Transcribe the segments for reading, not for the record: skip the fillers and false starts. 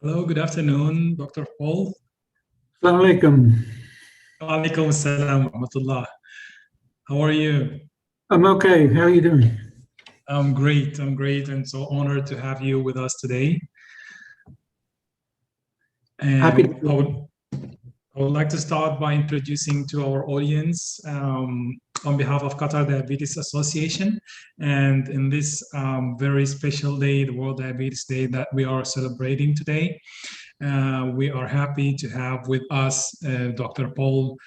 Hello, good afternoon, Dr. Paul. Assalamu alaikum. Alaikum assalam wa rahmatullah. How are you? I'm okay. How are you doing? I'm great. I'm great. I'm so honored to have you with us today. And Happy to. I would like to start by introducing to our audience on behalf of Qatar Diabetes Association. And in this very special day, the World Diabetes Day that we are celebrating today, we are happy to have with us Dr. Paul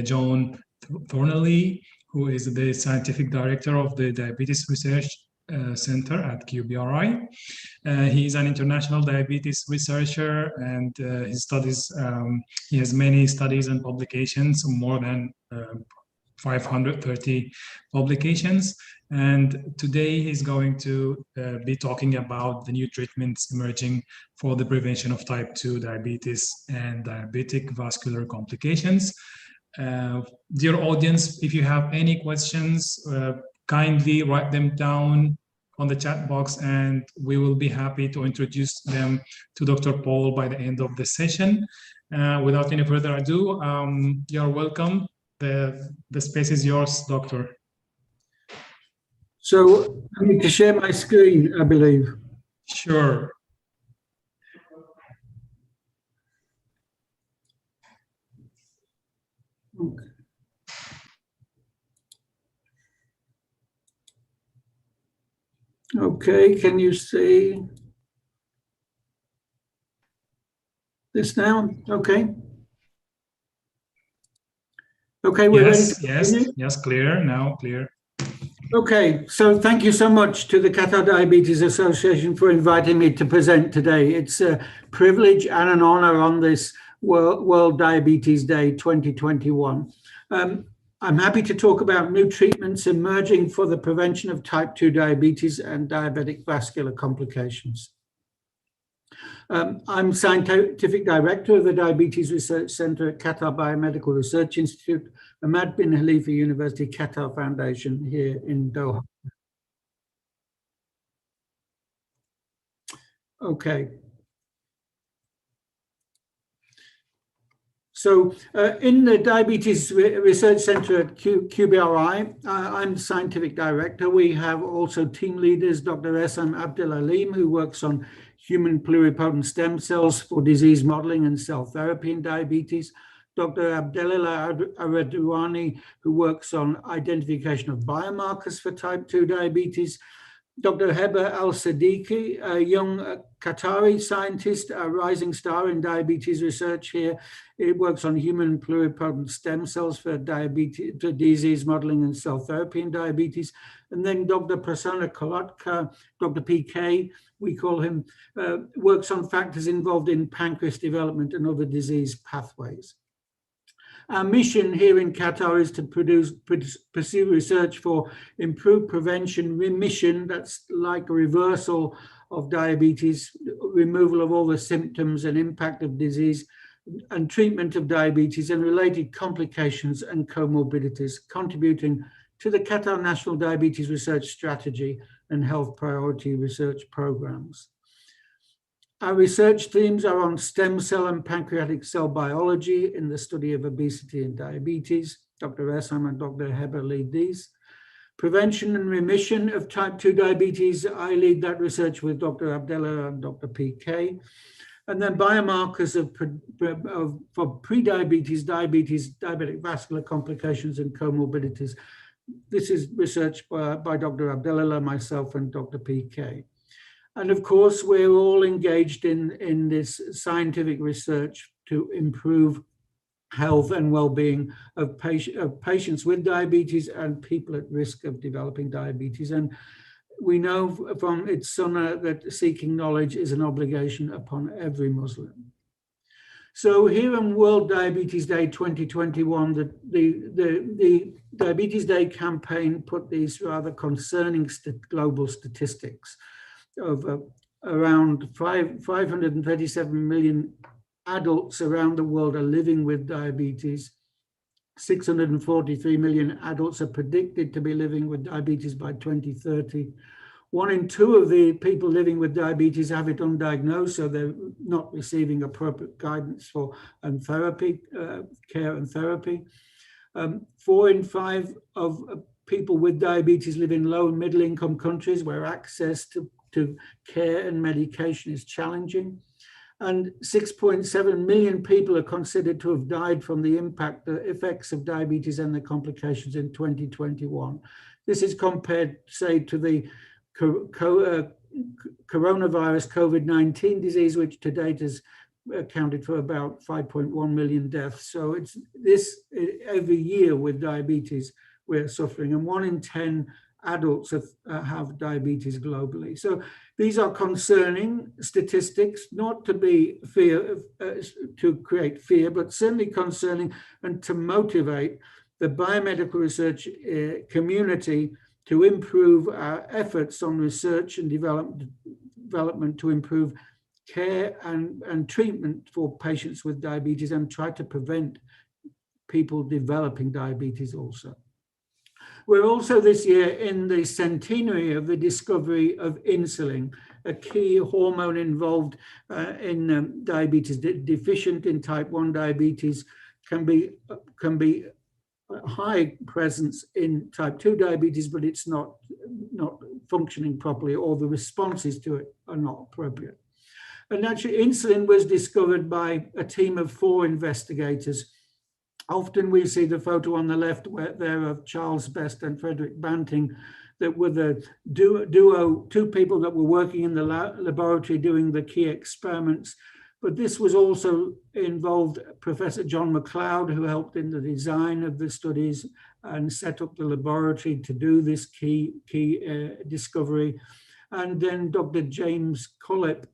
John Thornley, who is the Scientific Director of the Diabetes Research Center at QBRI. He is an international diabetes researcher, and his studies, he has many studies and publications, more than 530 publications. And today he's going to be talking about the new treatments emerging for the prevention of type 2 diabetes and diabetic vascular complications. Dear audience, if you have any questions, kindly write them down on the chat box, and we will be happy to introduce them to Dr. Paul by the end of the session. Without any further ado, you're welcome. The space is yours, Doctor. So I need to share my screen, I believe. Sure. Okay. Okay, can you see this now? Okay. Okay, we're ready to continue? Yes, clear, now clear. Okay, so thank you so much to the Qatar Diabetes Association for inviting me to present today. It's a privilege and an honor on this World Diabetes Day 2021. I'm happy to talk about new treatments emerging for the prevention of type 2 diabetes and diabetic vascular complications. I'm Scientific Director of the Diabetes Research Center at Qatar Biomedical Research Institute, Ahmad bin Khalifa University Qatar Foundation here in Doha. Okay. So in the Diabetes Research Center at QBRI, I'm the scientific director. We have also team leaders, Dr. Essam Abdelalim, who works on human pluripotent stem cells for disease modeling and cell therapy in diabetes. Dr. Abdelillah Aredouani, who works on identification of biomarkers for type 2 diabetes. Dr. Heber Al-Sadiqi, a young Qatari scientist, a rising star in diabetes research here. It works on human pluripotent stem cells for diabetes, disease modeling and cell therapy in diabetes. And then Dr. Prasanna Kolotka, Dr. PK, we call him, works on factors involved in pancreas development and other disease pathways. Our mission here in Qatar is to pursue research for improved prevention, remission, that's like a reversal of diabetes, removal of all the symptoms and impact of disease, and treatment of diabetes and related complications and comorbidities, contributing to the Qatar National Diabetes Research Strategy and Health Priority Research Programs. Our research themes are on stem cell and pancreatic cell biology in the study of obesity and diabetes. Dr. Essam and Dr. Heber lead these. Prevention and remission of type 2 diabetes, I lead that research with Dr. Abdullah and Dr. PK. And then biomarkers for prediabetes, diabetes, diabetic vascular complications and comorbidities. This is research by Dr. Abdullah, myself, and Dr. PK. And of course, we're all engaged in this scientific research to improve health and well-being of patients with diabetes and people at risk of developing diabetes. And we know from its sunnah that seeking knowledge is an obligation upon every Muslim. So here on World Diabetes Day 2021, the Diabetes Day campaign put these rather concerning global statistics of around 537 million adults around the world are living with diabetes. 643 million adults are predicted to be living with diabetes by 2030. 1 in 2 of the people living with diabetes have it undiagnosed, so they're not receiving appropriate guidance for therapy, care and therapy. 4 in 5 of people with diabetes live in low and middle income countries where access to care and medication is challenging. And 6.7 million people are considered to have died from the effects of diabetes and the complications in 2021. This is compared, say, to the coronavirus COVID-19 disease, which to date has accounted for about 5.1 million deaths. So it's this every year with diabetes we're suffering, and 1 in 10 adults have diabetes globally. So these are concerning statistics, not to be to create fear, but certainly concerning and to motivate the biomedical research community to improve our efforts on research and development to improve care and treatment for patients with diabetes and try to prevent people developing diabetes also. We're also this year in the centenary of the discovery of insulin, a key hormone involved in diabetes. Deficient in type 1 diabetes can be high presence in type 2 diabetes, but it's not functioning properly, or the responses to it are not appropriate. And actually, insulin was discovered by a team of 4 investigators. Often we see the photo on the left there of Charles Best and Frederick Banting, that were the duo, 2 people that were working in the laboratory doing the key experiments. But this was also involved Professor John McLeod, who helped in the design of the studies and set up the laboratory to do this key discovery. And then Dr. James Cullip,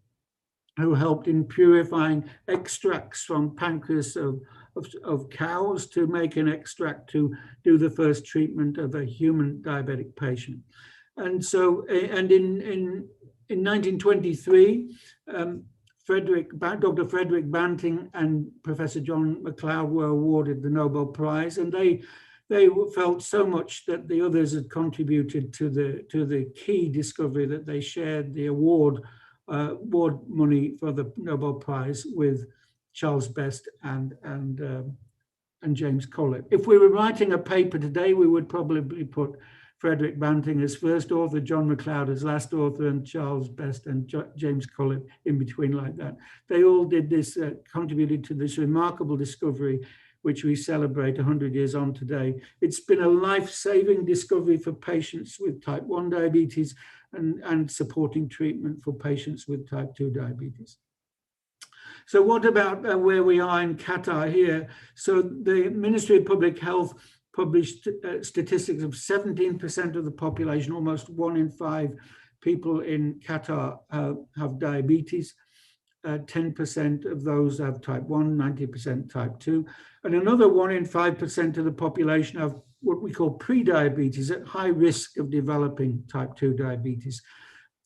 who helped in purifying extracts from pancreas of cows to make an extract to do the first treatment of a human diabetic patient. And so, and in 1923, Dr. Frederick Banting and Professor John McLeod were awarded the Nobel Prize, and they felt so much that the others had contributed to the key discovery that they shared the award money for the Nobel Prize with Charles Best and James Collett. If we were writing a paper today, we would probably put Frederick Banting as first author, John MacLeod as last author, and Charles Best and James Collett in between like that. They all did this, contributed to this remarkable discovery, which we celebrate 100 years on today. It's been a life-saving discovery for patients with type 1 diabetes and supporting treatment for patients with type 2 diabetes. So what about where we are in Qatar here? So the Ministry of Public Health published statistics of 17% of the population, almost 1 in 5 people in Qatar have diabetes. 10% of those have type 1, 90% type 2. And another 1 in 5% of the population have what we call pre-diabetes, at high risk of developing type 2 diabetes.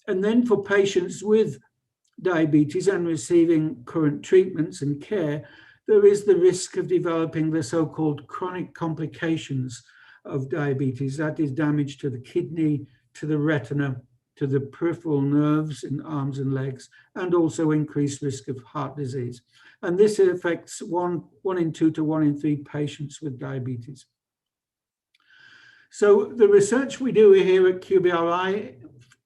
And then for patients with diabetes and receiving current treatments and care, there is the risk of developing the so-called chronic complications of diabetes. That is damage to the kidney, to the retina, to the peripheral nerves in arms and legs, and also increased risk of heart disease. And this affects one in 2 to 1 in 3 patients with diabetes. So the research we do here at QBRI,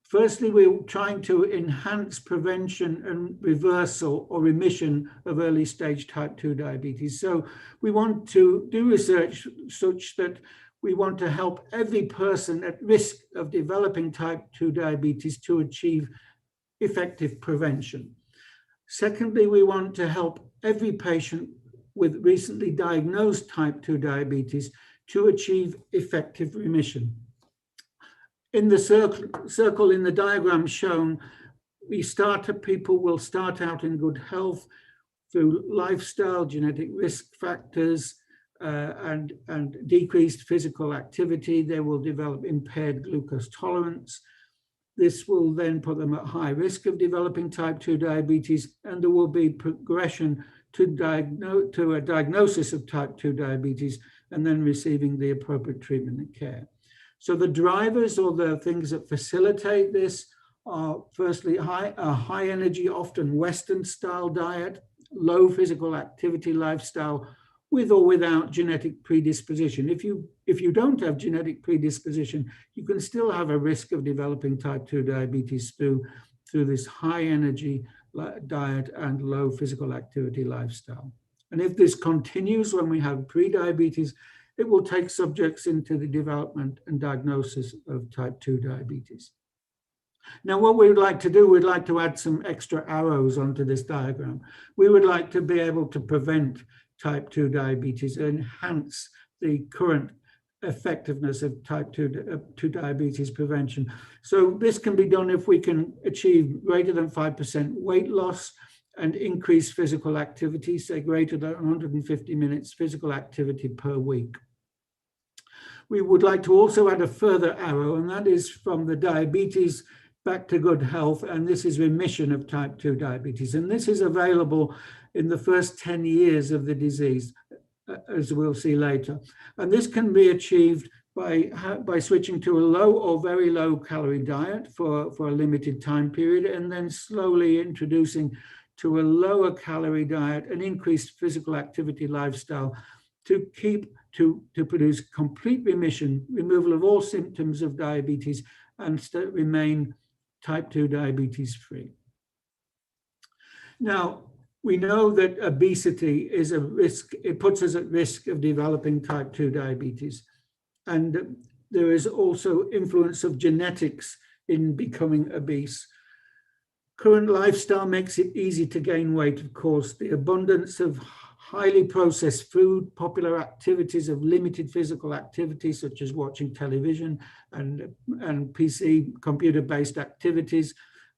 firstly, we're trying to enhance prevention and reversal or remission of early stage type 2 diabetes. So we want to do research such that we want to help every person at risk of developing type 2 diabetes to achieve effective prevention. Secondly, we want to help every patient with recently diagnosed type 2 diabetes to achieve effective remission. In the circle in the diagram shown, people will start out in good health through lifestyle, genetic risk factors, and decreased physical activity. They will develop impaired glucose tolerance. This will then put them at high risk of developing type 2 diabetes, and there will be progression to a diagnosis of type 2 diabetes and then receiving the appropriate treatment and care. So the drivers or the things that facilitate this are firstly a high energy, often Western style diet, low physical activity lifestyle, with or without genetic predisposition. If you don't have genetic predisposition, you can still have a risk of developing type 2 diabetes through this high energy diet and low physical activity lifestyle. And if this continues when we have pre-diabetes, it will take subjects into the development and diagnosis of type 2 diabetes. Now, what we would like to do, we'd like to add some extra arrows onto this diagram. We would like to be able to prevent type 2 diabetes and enhance the current effectiveness of type 2 diabetes prevention. So this can be done if we can achieve greater than 5% weight loss and increase physical activity, say greater than 150 minutes physical activity per week. We would like to also add a further arrow, and that is from the diabetes back to good health, and this is remission of type 2 diabetes. And this is available in the first 10 years of the disease, as we'll see later. And this can be achieved by switching to a low or very low calorie diet for a limited time period, and then slowly introducing to a lower calorie diet and increased physical activity lifestyle to produce complete remission, removal of all symptoms of diabetes, and remain type 2 diabetes free. Now, we know that obesity is a risk, it puts us at risk of developing type 2 diabetes. And there is also influence of genetics in becoming obese. Current lifestyle makes it easy to gain weight, of course. The abundance of highly processed food, popular activities of limited physical activity, such as watching television and PC, computer-based activities,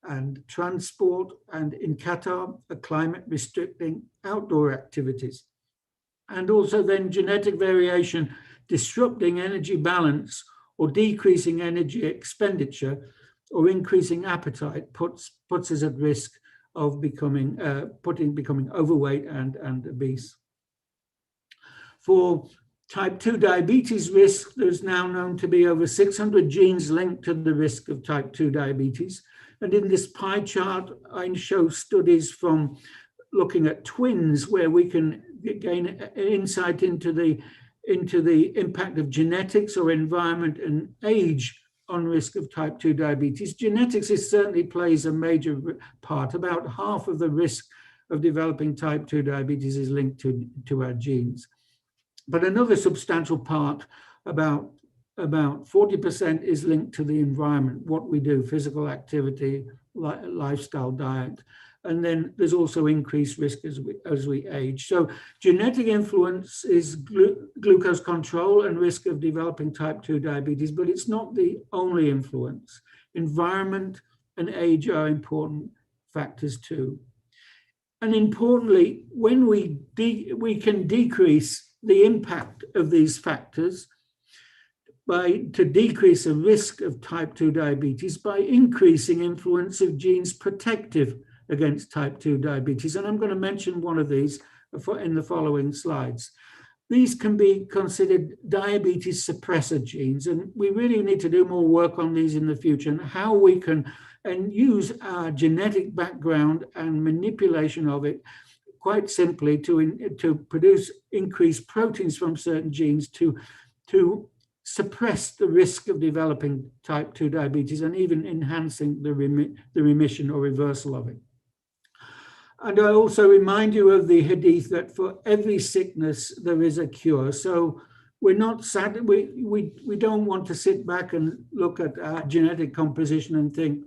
and transport, and in Qatar, a climate restricting outdoor activities. And also then genetic variation disrupting energy balance or decreasing energy expenditure or increasing appetite puts us at risk of becoming overweight and obese. For type 2 diabetes risk, there's now known to be over 600 genes linked to the risk of type 2 diabetes. And in this pie chart, I show studies from looking at twins, where we can gain insight into the impact of genetics or environment and age on risk of type 2 diabetes. Genetics certainly plays a major part. About half of the risk of developing type 2 diabetes is linked to our genes. But another substantial part, about 40%, is linked to the environment, what we do, physical activity, lifestyle, diet. And then there's also increased risk as we age. So genetic influence is glucose control and risk of developing type 2 diabetes, but it's not the only influence. Environment and age are important factors too. And importantly, when we can decrease the impact of these factors to decrease the risk of type 2 diabetes by increasing influence of genes protective against type 2 diabetes. And I'm going to mention one of these in the following slides. These can be considered diabetes suppressor genes, and we really need to do more work on these in the future and how we can use our genetic background and manipulation of it quite simply to produce increased proteins from certain genes to suppress the risk of developing type 2 diabetes and even enhancing the remission or reversal of it. And I also remind you of the hadith that for every sickness there is a cure. So we're not sad, we don't want to sit back and look at our genetic composition and think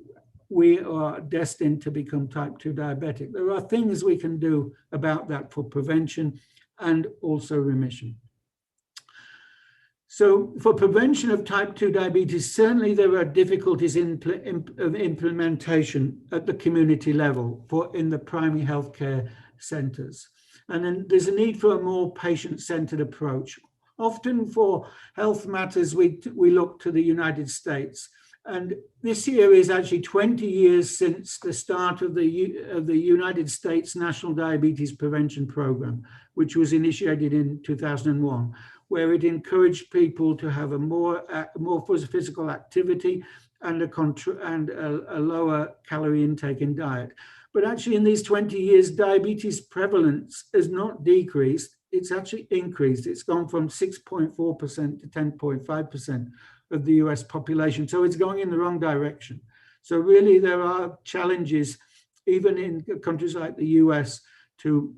we are destined to become type 2 diabetic. There are things we can do about that for prevention and also remission. So for prevention of type 2 diabetes, certainly there are difficulties of implementation at the community level in the primary healthcare centers. And then there's a need for a more patient-centered approach. Often for health matters, we look to the United States. And this year is actually 20 years since the start of the United States National Diabetes Prevention Program, which was initiated in 2001. Where it encouraged people to have a more physical activity and a lower calorie intake in diet. But actually in these 20 years, diabetes prevalence has not decreased, it's actually increased. It's gone from 6.4% to 10.5% of the US population. So it's going in the wrong direction. So really there are challenges, even in countries like the US, to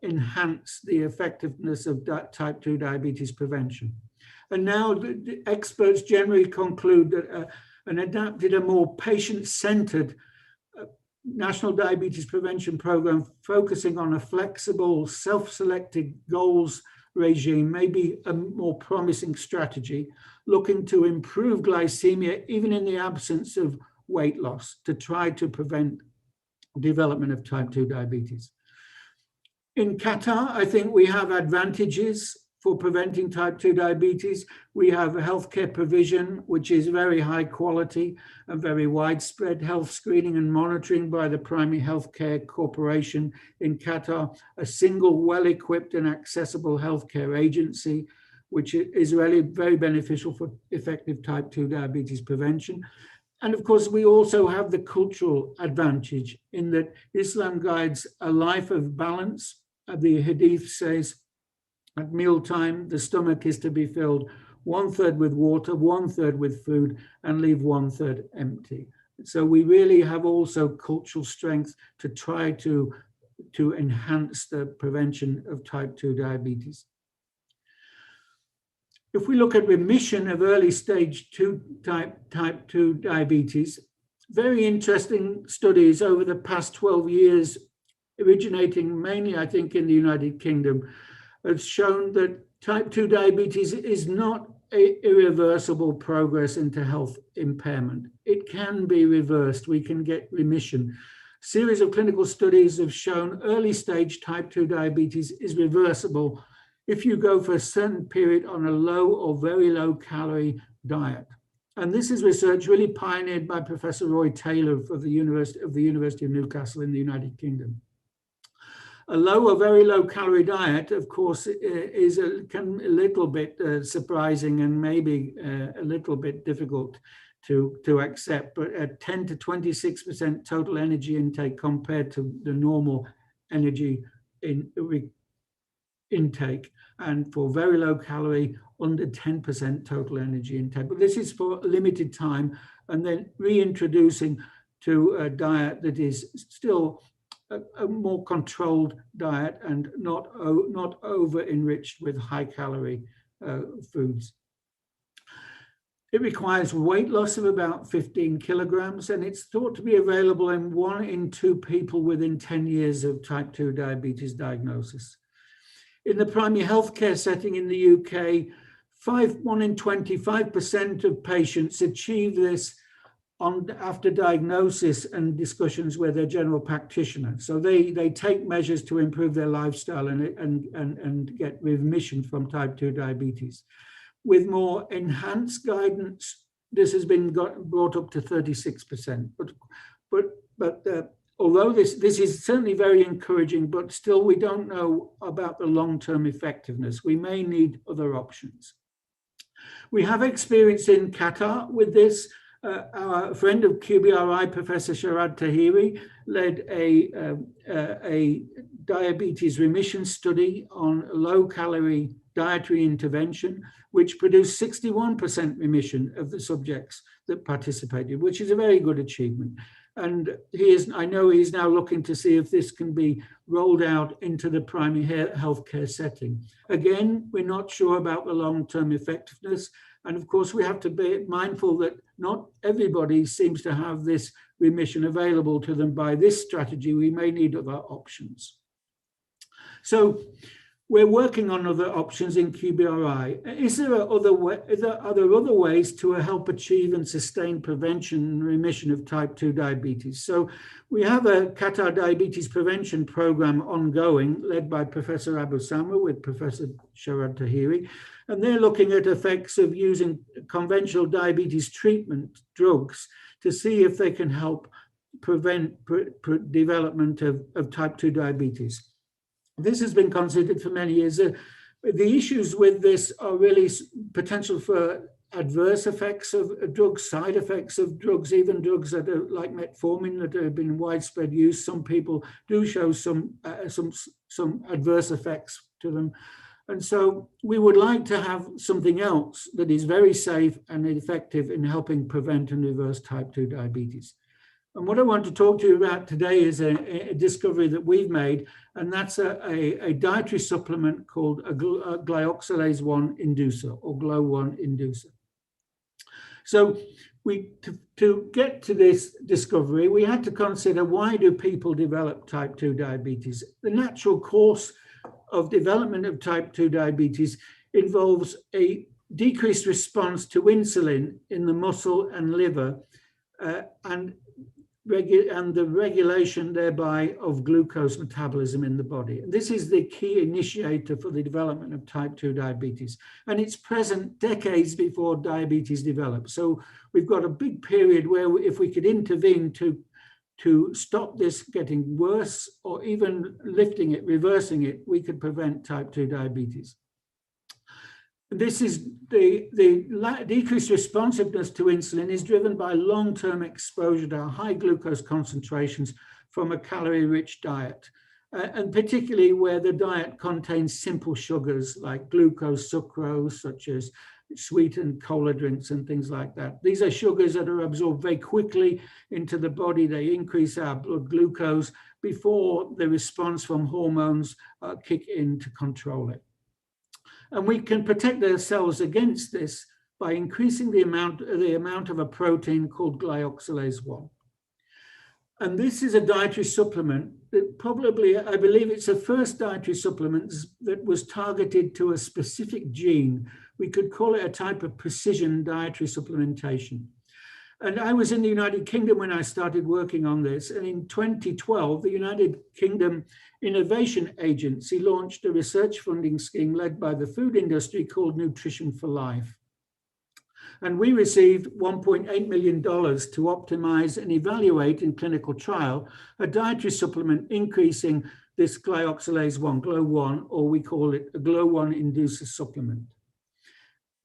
enhance the effectiveness of type 2 diabetes prevention. And now the experts generally conclude that an adapted, a more patient-centered national diabetes prevention program focusing on a flexible, self-selected goals regime may be a more promising strategy, looking to improve glycemia even in the absence of weight loss to try to prevent development of type 2 diabetes. In Qatar, I think we have advantages for preventing type 2 diabetes. We have a healthcare provision, which is very high quality and very widespread health screening and monitoring by the Primary Healthcare Corporation in Qatar, a single well-equipped and accessible healthcare agency, which is really very beneficial for effective type 2 diabetes prevention. And of course, we also have the cultural advantage in that Islam guides a life of balance. The hadith says at mealtime, the stomach is to be filled 1/3 with water, 1/3 with food, and leave 1/3 empty. So we really have also cultural strength to try to enhance the prevention of type 2 diabetes. If we look at remission of early stage type 2 diabetes, very interesting studies over the past 12 years, originating mainly, I think, in the United Kingdom, have shown that type 2 diabetes is not irreversible progress into health impairment. It can be reversed. We can get remission. A series of clinical studies have shown early stage type 2 diabetes is reversible if you go for a certain period on a low or very low calorie diet. And this is research really pioneered by Professor Roy Taylor of the University of Newcastle in the United Kingdom. A low or very low calorie diet, of course, is a little bit surprising and maybe a little bit difficult to accept, but at 10 to 26% total energy intake compared to the normal energy intake, and for very low calorie, under 10% total energy intake. But this is for a limited time, and then reintroducing to a diet that is still a more controlled diet and not over enriched with high calorie foods. It requires weight loss of about 15 kilograms, and it's thought to be available in 1 in 2 people within 10 years of type 2 diabetes diagnosis. In the primary healthcare setting in the UK, 1 in 25% of patients achieve this after diagnosis and discussions with their general practitioner. So they take measures to improve their lifestyle and get remission from type 2 diabetes. With more enhanced guidance, this has been brought up to 36%. But although this is certainly very encouraging, but still we don't know about the long-term effectiveness. We may need other options. We have experience in Qatar with this. Our friend of QBRI, Professor Sharad Tahiri, led a diabetes remission study on low-calorie dietary intervention, which produced 61% remission of the subjects that participated, which is a very good achievement. And I know he's now looking to see if this can be rolled out into the primary healthcare setting. Again, we're not sure about the long-term effectiveness. And of course, we have to be mindful that not everybody seems to have this remission available to them by this strategy. We may need other options. So we're working on other options in QBRI. Are there other ways to help achieve and sustain prevention and remission of type 2 diabetes? So we have a Qatar diabetes prevention program ongoing, led by Professor Abu Samra with Professor Sharad Tahiri. And they're looking at effects of using conventional diabetes treatment drugs to see if they can help prevent development of type 2 diabetes. This has been considered for many years. The issues with this are really potential for adverse effects of drugs, side effects of drugs, even drugs that are like metformin that have been in widespread use. Some people do show some adverse effects to them. And so we would like to have something else that is very safe and effective in helping prevent and reverse type 2 diabetes. And what I want to talk to you about today is a discovery that we've made, and that's a dietary supplement called a glyoxylase 1 inducer, or GLO1 inducer. So to get to this discovery, we had to consider, why do people develop type 2 diabetes? The natural course of development of type 2 diabetes involves a decreased response to insulin in the muscle and liver, and the regulation thereby of glucose metabolism in the body. And this is the key initiator for the development of type 2 diabetes. And it's present decades before diabetes develops. So we've got a big period where if we could intervene to stop this getting worse, or even lifting it, reversing it, we could prevent type 2 diabetes. This is the decreased responsiveness to insulin is driven by long-term exposure to high glucose concentrations from a calorie-rich diet, and particularly where the diet contains simple sugars like glucose, sucrose, such as sweetened cola drinks and things like that. These are sugars that are absorbed very quickly into the body. They increase our blood glucose before the response from hormones kick in to control it. And we can protect ourselves against this by increasing the amount of a protein called glyoxylase 1. And this is a dietary supplement that probably, I believe it's the first dietary supplement that was targeted to a specific gene. We could call it a type of precision dietary supplementation. And I was in the United Kingdom when I started working on this. And in 2012, the United Kingdom Innovation Agency launched a research funding scheme led by the food industry called Nutrition for Life. And we received $1.8 million to optimize and evaluate in clinical trial a dietary supplement increasing this glyoxylase 1, GLO1, or we call it a GLO1 inducer supplement.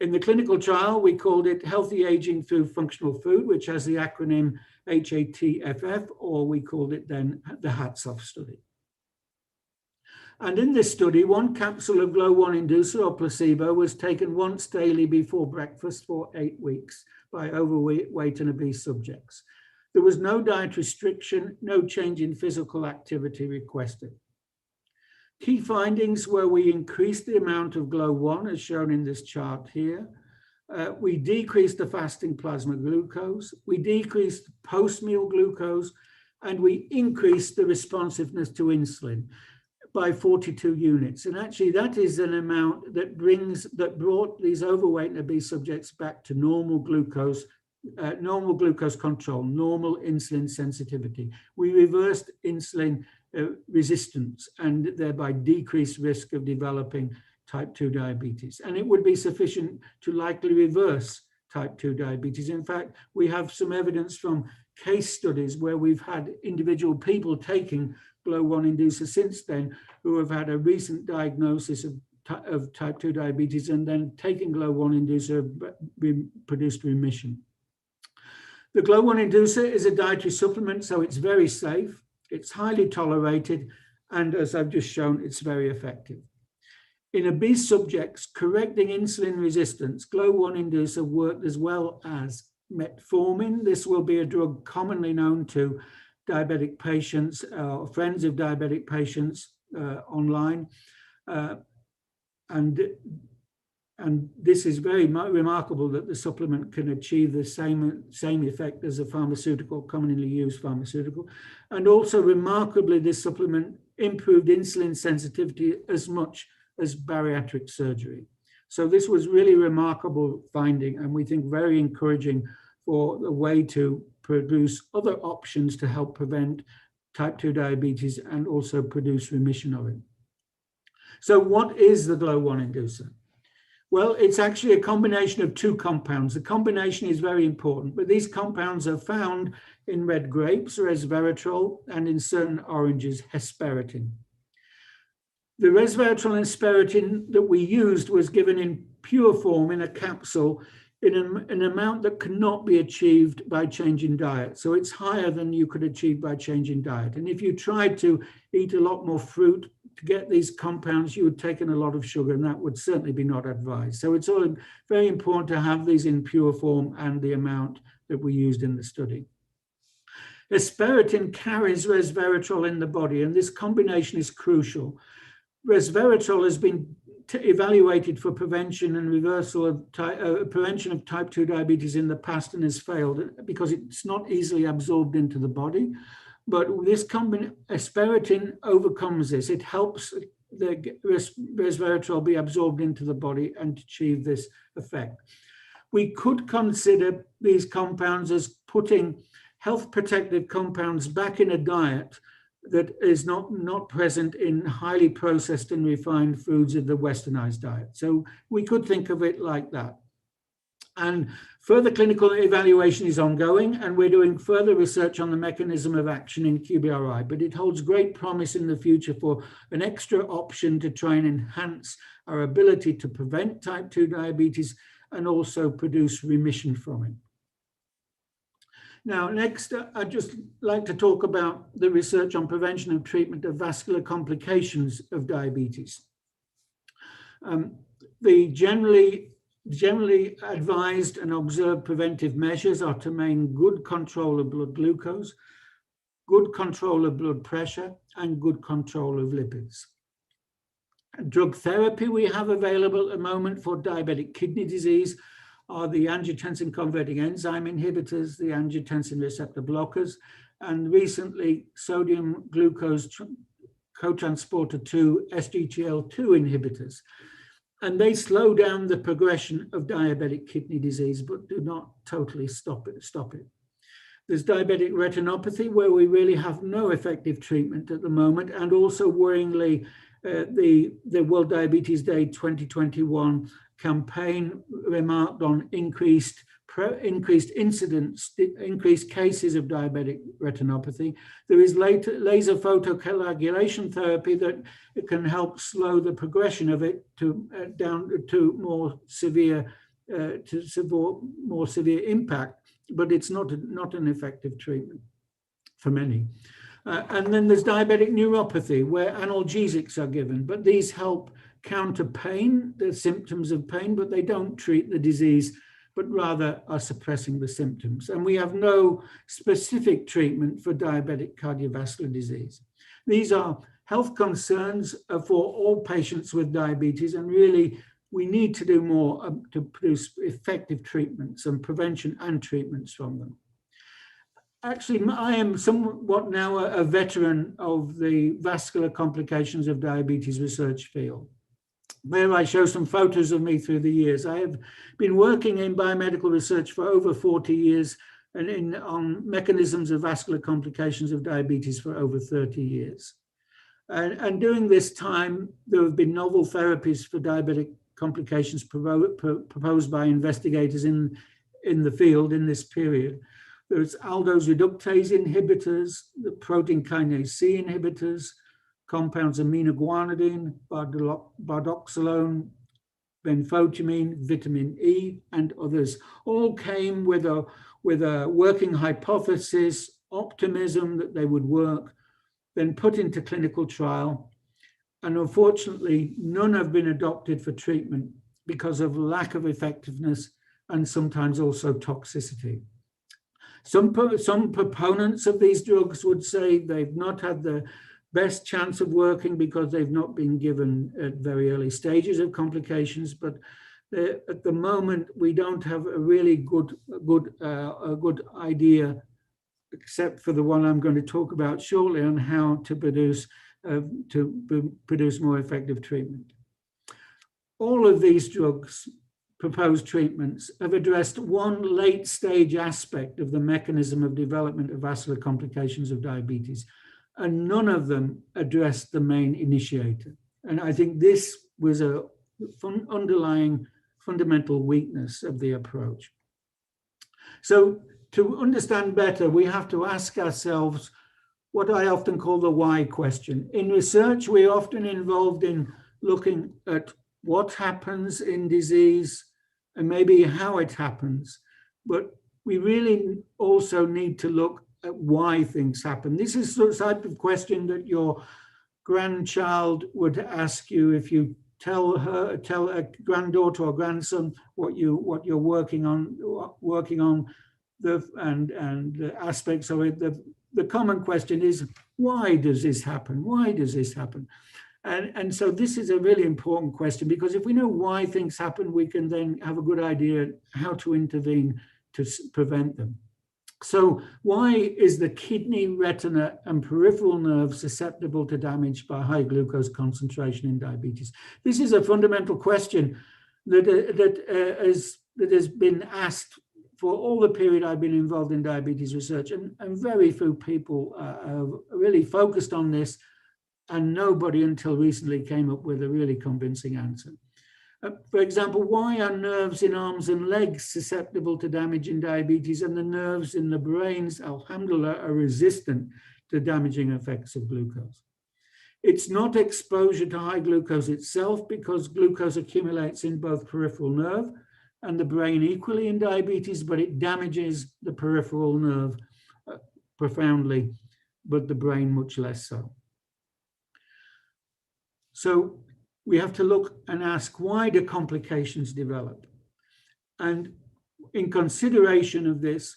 In the clinical trial, we called it Healthy Aging Through Functional Food, which has the acronym HATFF, or we called it then the HATSOF study. And in this study, 1 capsule of GLO-1 inducer or placebo was taken once daily before breakfast for 8 weeks by overweight and obese subjects. There was no diet restriction, no change in physical activity requested. Key findings were we increased the amount of GLO-1 as shown in this chart here. We decreased the fasting plasma glucose, we decreased post-meal glucose, and we increased the responsiveness to insulin by 42 units. And actually that is an amount that brought these overweight and obese subjects back to normal glucose control, normal insulin sensitivity. We reversed insulin resistance and thereby decreased risk of developing type 2 diabetes. And it would be sufficient to likely reverse type 2 diabetes. In fact, we have some evidence from case studies where we've had individual people taking GLO-1 inducer since then who have had a recent diagnosis of type 2 diabetes and then taking GLO-1 inducer produced remission. The GLO-1 inducer is a dietary supplement, so it's very safe, it's highly tolerated, and as I've just shown, it's very effective. In obese subjects, correcting insulin resistance, GLO-1 inducer worked as well as metformin. This will be a drug commonly known to diabetic patients, friends of diabetic patients online. And this is very remarkable that the supplement can achieve the same effect as a pharmaceutical, commonly used pharmaceutical. And also remarkably, this supplement improved insulin sensitivity as much as bariatric surgery. So this was really remarkable finding, and we think very encouraging for the way to produce other options to help prevent type 2 diabetes and also produce remission of it. So what is the GLO-1 inducer? Well, it's actually a combination of 2 compounds. The combination is very important, but these compounds are found in red grapes, resveratrol, and in certain oranges, hesperetin. The resveratrol and hesperetin that we used was given in pure form in a capsule in an amount that cannot be achieved by changing diet. So it's higher than you could achieve by changing diet. And if you tried to eat a lot more fruit to get these compounds, you would take in a lot of sugar, and that would certainly be not advised. So it's all very important to have these in pure form and the amount that we used in the study. Hesperetin carries resveratrol in the body, and this combination is crucial. Resveratrol has been evaluated for prevention and reversal of prevention of type 2 diabetes in the past and has failed because it's not easily absorbed into the body. But this hesperetin overcomes this. It helps the resveratrol be absorbed into the body and achieve this effect. We could consider these compounds as putting health protective compounds back in a diet that is not present in highly processed and refined foods of the westernized diet. So we could think of it like that. And further clinical evaluation is ongoing, and we're doing further research on the mechanism of action in QBRI, but it holds great promise in the future for an extra option to try and enhance our ability to prevent type 2 diabetes and also produce remission from it. Now, next, I'd just like to talk about the research on prevention and treatment of vascular complications of diabetes. The generally advised and observed preventive measures are to maintain good control of blood glucose, good control of blood pressure, and good control of lipids. Drug therapy we have available at the moment for diabetic kidney disease are the angiotensin converting enzyme inhibitors, the angiotensin receptor blockers, and recently sodium glucose cotransporter 2, SGLT2 inhibitors. And they slow down the progression of diabetic kidney disease, but do not totally stop it. There's diabetic retinopathy, where we really have no effective treatment at the moment, and also worryingly, the World Diabetes Day 2021 campaign remarked on increased incidence, increased cases of diabetic retinopathy. There is laser photocoagulation therapy that it can help slow the progression of it to down to more severe impact, but it's not an effective treatment for many. And then there's diabetic neuropathy, where analgesics are given, but these help counter pain, the symptoms of pain, but they don't treat the disease, but rather are suppressing the symptoms. And we have no specific treatment for diabetic cardiovascular disease. These are health concerns for all patients with diabetes, and really we need to do more to produce effective treatments and prevention and treatments from them. Actually, I am somewhat now a veteran of the vascular complications of diabetes research field, where I show some photos of me through the years. I have been working in biomedical research for over 40 years and on mechanisms of vascular complications of diabetes for over 30 years. And during this time, there have been novel therapies for diabetic complications proposed by investigators in the field in this period. There's aldose reductase inhibitors, the protein kinase C inhibitors, compounds aminoguanidine, bardoxolone, benfotiamine, vitamin E, and others. All came with a working hypothesis, optimism that they would work, then put into clinical trial. And unfortunately, none have been adopted for treatment because of lack of effectiveness and sometimes also toxicity. Some proponents of these drugs would say they've not had the best chance of working because they've not been given at very early stages of complications. But at the moment, we don't have a really good idea, except for the one I'm going to talk about shortly, on how to produce more effective treatment. All of these drugs, proposed treatments, have addressed one late stage aspect of the mechanism of development of vascular complications of diabetes, and none of them addressed the main initiator. And I think this was a underlying fundamental weakness of the approach. So to understand better, we have to ask ourselves what I often call the why question. In research, we're often involved in looking at what happens in disease and maybe how it happens, but we really also need to look at why things happen. This is the type of question that your grandchild would ask you if you tell a granddaughter or grandson what you're working on, and the aspects of it. The common question is, why does this happen? Why does this happen? And so this is a really important question, because if we know why things happen, we can then have a good idea how to intervene to prevent them. So why is the kidney, retina, and peripheral nerve susceptible to damage by high glucose concentration in diabetes? This is a fundamental question that has been asked for all the period I've been involved in diabetes research, and very few people have really focused on this, and nobody until recently came up with a really convincing answer. For example, why are nerves in arms and legs susceptible to damage in diabetes, and the nerves in the brains, alhamdulillah, are resistant to damaging effects of glucose? It's not exposure to high glucose itself, because glucose accumulates in both peripheral nerve and the brain equally in diabetes, but it damages the peripheral nerve profoundly, but the brain much less so. So we have to look and ask, why do complications develop? And in consideration of this,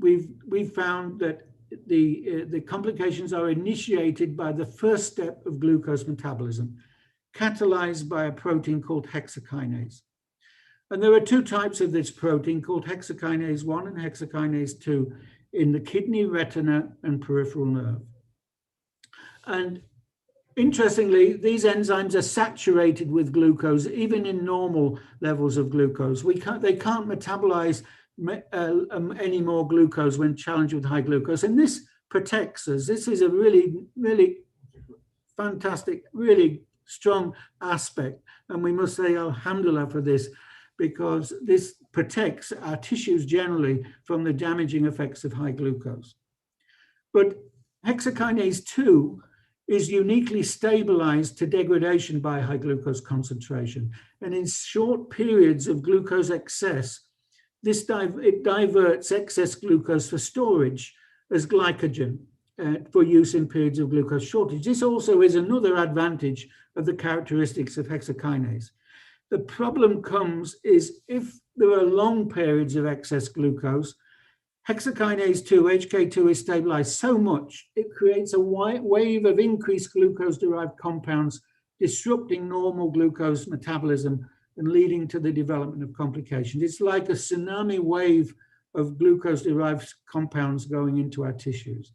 we've found that the complications are initiated by the first step of glucose metabolism, catalyzed by a protein called hexokinase. And there are two types of this protein, called hexokinase 1 and hexokinase 2, in the kidney, retina, and peripheral nerve. And interestingly, these enzymes are saturated with glucose, even in normal levels of glucose. They can't metabolize any more glucose when challenged with high glucose. And this protects us. This is a really, really fantastic, really strong aspect. And we must say alhamdulillah for this, because this protects our tissues generally from the damaging effects of high glucose. But hexokinase 2 is uniquely stabilized to degradation by high glucose concentration. And in short periods of glucose excess, it diverts excess glucose for storage as glycogen. for use in periods of glucose shortage. This also is another advantage of the characteristics of hexokinase. The problem comes is if there are long periods of excess glucose, hexokinase 2, HK2 is stabilized so much, it creates a wave of increased glucose-derived compounds, disrupting normal glucose metabolism and leading to the development of complications. It's like a tsunami wave of glucose-derived compounds going into our tissues.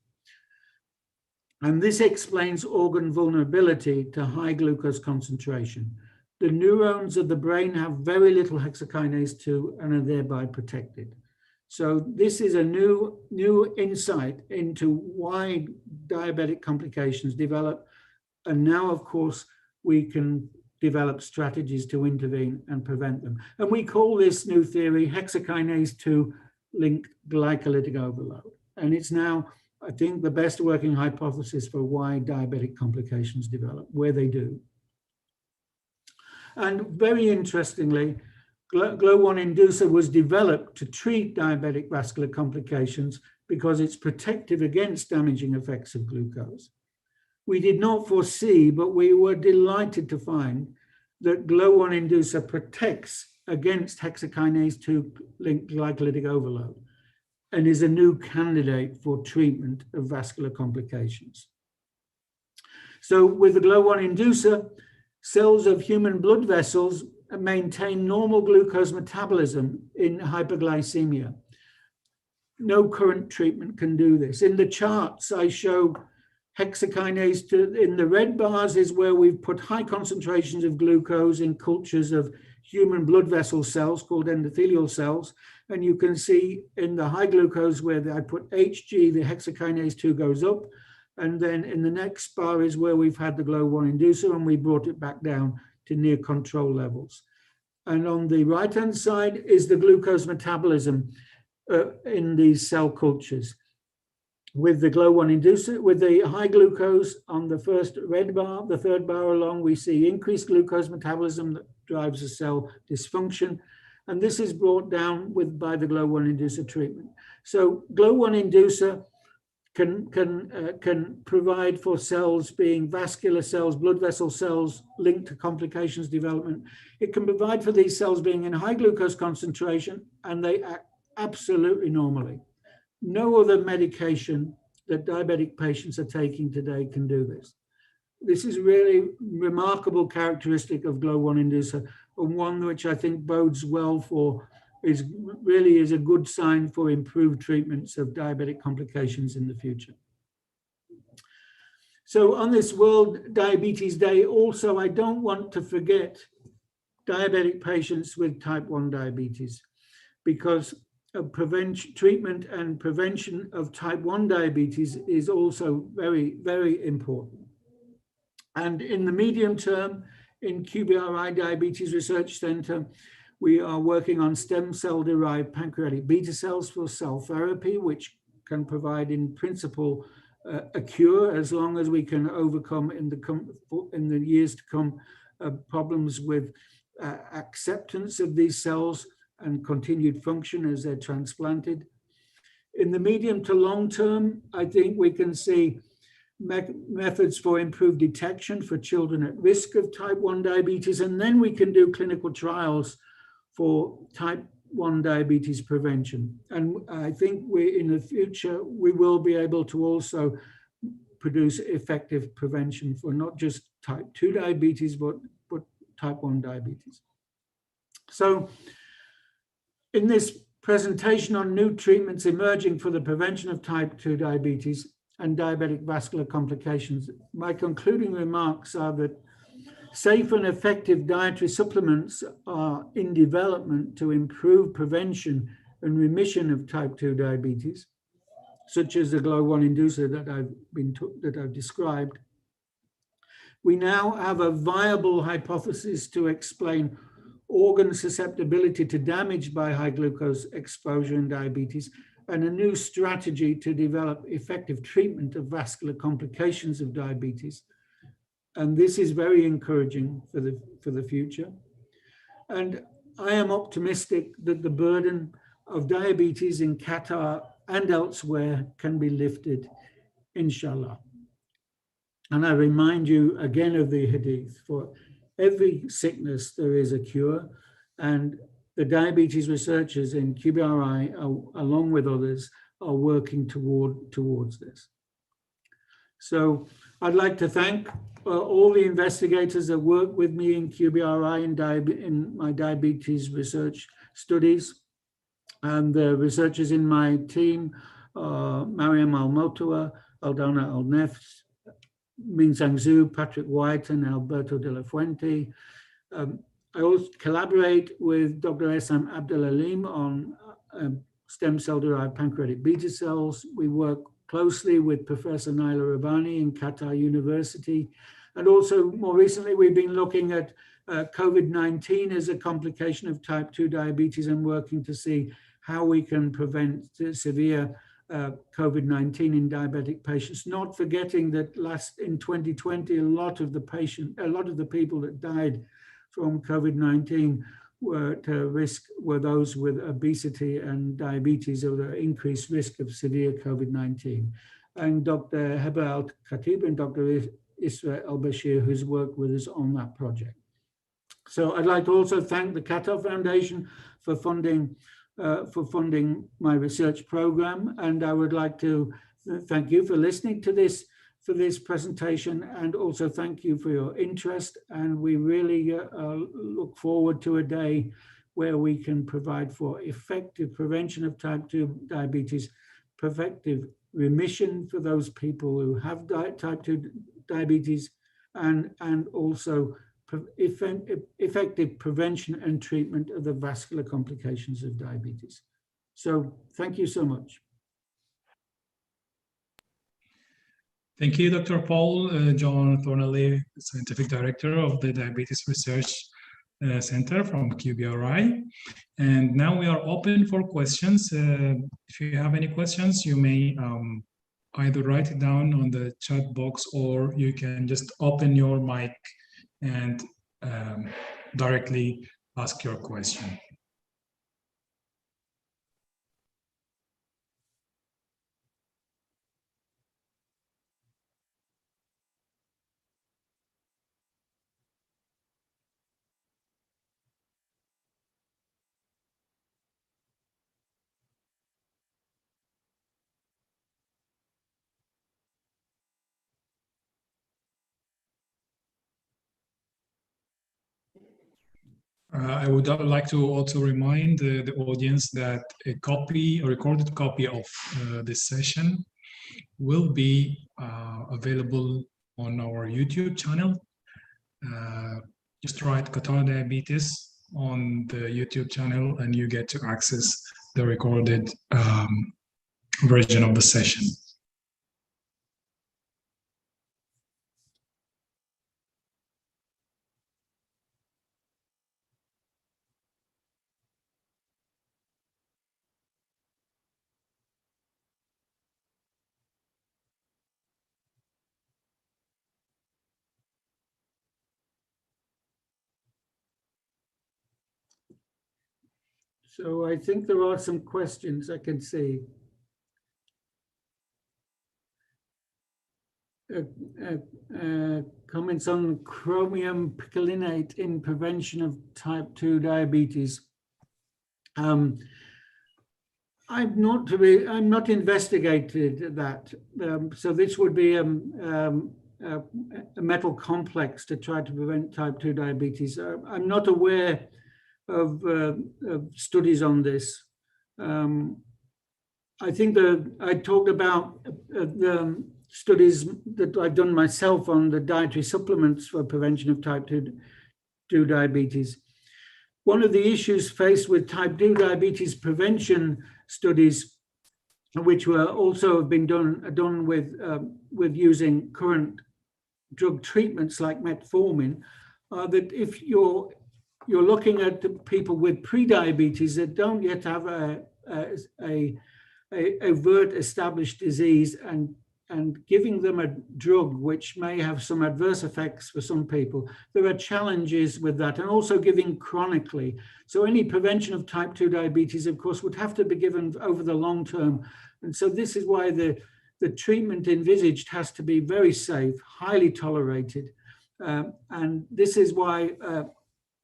And this explains organ vulnerability to high glucose concentration. The neurons of the brain have very little hexokinase 2 and are thereby protected. So this is a new insight into why diabetic complications develop. And now, of course, we can develop strategies to intervene and prevent them. And we call this new theory hexokinase 2 linked glycolytic overload. And it's now, I think, the best working hypothesis for why diabetic complications develop, where they do. And very interestingly, GLO1 inducer was developed to treat diabetic vascular complications because it's protective against damaging effects of glucose. We did not foresee, but we were delighted to find that GLO1 inducer protects against hexokinase 2 linked glycolytic overload and is a new candidate for treatment of vascular complications. So with the GLO1 inducer, cells of human blood vessels maintain normal glucose metabolism in hyperglycemia. No current treatment can do this. In the charts, I show hexokinase 2. In the red bars is where we've put high concentrations of glucose in cultures of human blood vessel cells called endothelial cells. And you can see in the high glucose where I put Hg, the hexokinase 2 goes up. And then in the next bar is where we've had the GLO1 inducer and we brought it back down to near control levels. And on the right-hand side is the glucose metabolism in these cell cultures. With the GLO1 inducer, with the high glucose on the first red bar, the third bar along, we see increased glucose metabolism that drives a cell dysfunction. And this is brought down by the GLO1 inducer treatment. So GLO1 inducer can provide for cells being vascular cells, blood vessel cells linked to complications development. It can provide for these cells being in high glucose concentration, and they act absolutely normally. No other medication that diabetic patients are taking today can do this. This is really remarkable characteristic of GLO1 inducer, and one which I think bodes well for really is a good sign for improved treatments of diabetic complications in the future. So on this World Diabetes Day, also, I don't want to forget diabetic patients with type 1 diabetes, because treatment and prevention of type 1 diabetes is also very, very important. And in the medium term, in QBRI Diabetes Research Center, we are working on stem cell-derived pancreatic beta cells for cell therapy, which can provide, in principle, a cure as long as we can overcome in the years to come problems with acceptance of these cells and continued function as they're transplanted. In the medium to long term, I think we can see methods for improved detection for children at risk of type 1 diabetes, and then we can do clinical trials for type 1 diabetes prevention. And I think in the future, we will be able to also produce effective prevention for not just type 2 diabetes, but type 1 diabetes. So in this presentation on new treatments emerging for the prevention of type 2 diabetes and diabetic vascular complications, my concluding remarks are that safe and effective dietary supplements are in development to improve prevention and remission of type 2 diabetes, such as the GLO1 inducer that I've described. We now have a viable hypothesis to explain organ susceptibility to damage by high glucose exposure in diabetes, and a new strategy to develop effective treatment of vascular complications of diabetes. And this is very encouraging for the future. And I am optimistic that the burden of diabetes in Qatar and elsewhere can be lifted inshallah. And I remind you again of the hadith: for every sickness there is a cure, and the diabetes researchers in QBRI, along with others, are working towards this. So I'd like to thank all the investigators that work with me in QBRI in my diabetes research studies, and the researchers in my team, Mariam Al-Motua, Aldana Al-Nefs, Minzang Zhu, Patrick White, and Alberto de la Fuente. I also collaborate with Dr. Essam Abdelalim on stem cell-derived pancreatic beta cells. We work closely with Professor Naila Rabbani in Qatar University. And also, more recently, we've been looking at COVID-19 as a complication of type 2 diabetes and working to see how we can prevent severe COVID-19 in diabetic patients, not forgetting that in 2020, a lot of the people that died from COVID-19 were those with obesity and diabetes, or the increased risk of severe COVID-19. And Dr. Heba Al-Khatib and Dr. Isra El-Bashir, who's worked with us on that project. So I'd like to also thank the Qatar Foundation for funding my research program, and I would like to thank you for listening to this presentation, and also thank you for your interest. And we really look forward to a day where we can provide for effective prevention of type 2 diabetes, effective remission for those people who have type 2 diabetes, and also effective prevention and treatment of the vascular complications of diabetes. So thank you so much. Thank you, Dr. Paul. John Thornley, Scientific Director of the Diabetes Research Center from QBRI. And now we are open for questions. If you have any questions, you may either write it down on the chat box, or you can just open your mic and directly ask your question. I would like to also remind the audience that a recorded copy of this session will be available on our YouTube channel. Just write Qatar Diabetes on the YouTube channel and you get to access the recorded version of the session. So I think there are some questions I can see. Comments on chromium picolinate in prevention of type 2 diabetes. I'm not investigated that. So this would be a metal complex to try to prevent type 2 diabetes. I'm not aware of studies on this. I think I talked about the studies that I've done myself on the dietary supplements for prevention of type 2 diabetes. One of the issues faced with type 2 diabetes prevention studies, which were also have been done with using current drug treatments like metformin, are that if you're looking at people with pre-diabetes that don't yet have a overt established disease, and giving them a drug which may have some adverse effects for some people, there are challenges with that, and also giving chronically. So any prevention of type 2 diabetes, of course, would have to be given over the long term. And so this is why the the treatment envisaged has to be very safe, highly tolerated. And this is why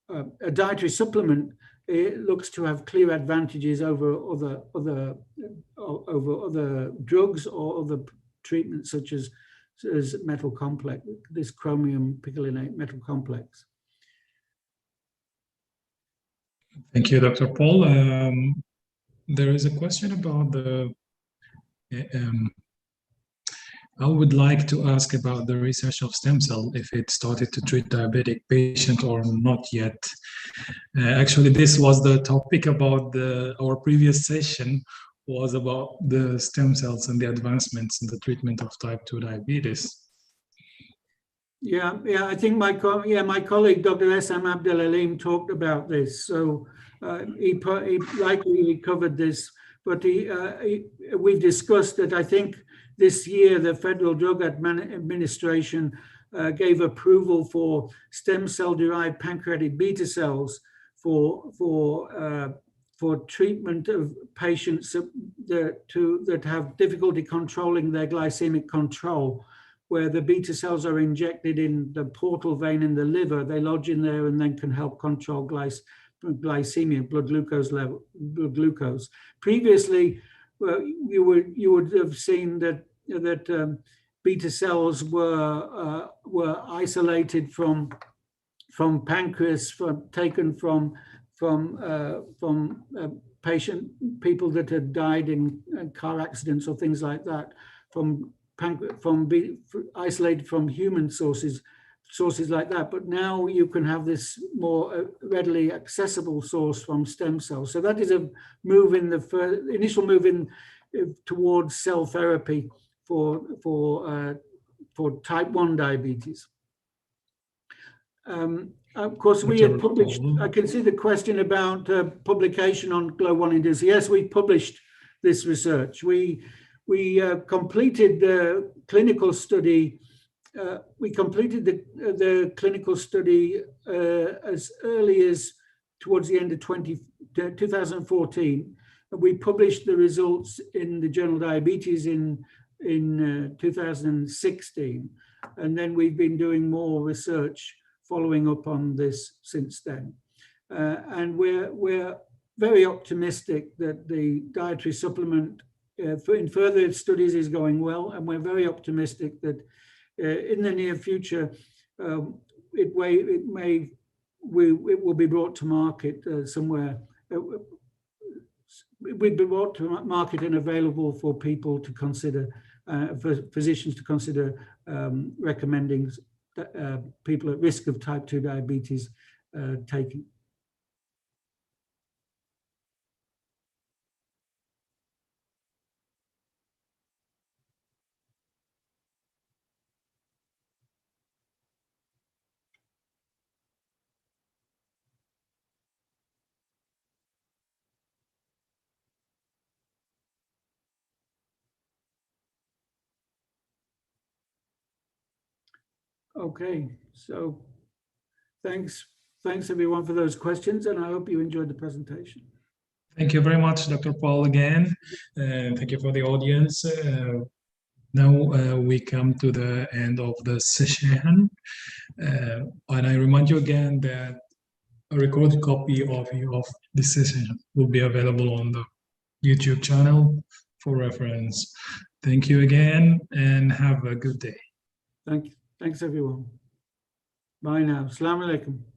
a dietary supplement, it looks to have clear advantages over other drugs or other treatments such as metal complex, this chromium picolinate metal complex. Thank you, Dr. Paul. There is a question about the I would like to ask about the research of stem cell, if it started to treat diabetic patient or not yet. Actually, this was the topic about our previous session, was about the stem cells and the advancements in the treatment of type 2 diabetes. Yeah, I think my colleague, Dr. S.M. Abdel-Halim, talked about this. So he likely covered this, but we've discussed that. I think this year, the Federal Drug Administration gave approval for stem cell-derived pancreatic beta cells for treatment of patients that have difficulty controlling their glycemic control, where the beta cells are injected in the portal vein in the liver. They lodge in there and then can help control glycemia, blood glucose. Previously, you would have seen that beta cells were isolated from pancreas, taken from people that had died in car accidents or things like that, isolated from human sources like that. But now you can have this more readily accessible source from stem cells. So that is a move in the initial move towards cell therapy for type 1 diabetes. Of course, we had published, I can see the question about publication on GLO1 inducer. Yes, we published this research. We completed the clinical study. We completed the clinical study as early as towards the end of 2014. We published the results in the journal Diabetes in 2016, and then we've been doing more research following up on this since then. And we're very optimistic that the dietary supplement in further studies is going well, and we're very optimistic that in the near future it will be brought to market somewhere. It will be brought to market and available for people to consider, for physicians to consider recommending people at risk of type 2 diabetes taking. Okay, so thanks everyone for those questions, and I hope you enjoyed the presentation. Thank you very much, Dr. Paul, again. Thank you for the audience. Now we come to the end of the session. And I remind you again that a recorded copy of this session will be available on the YouTube channel for reference. Thank you again, and have a good day. Thank you. Thanks, everyone. Bye now. Assalamu alaikum.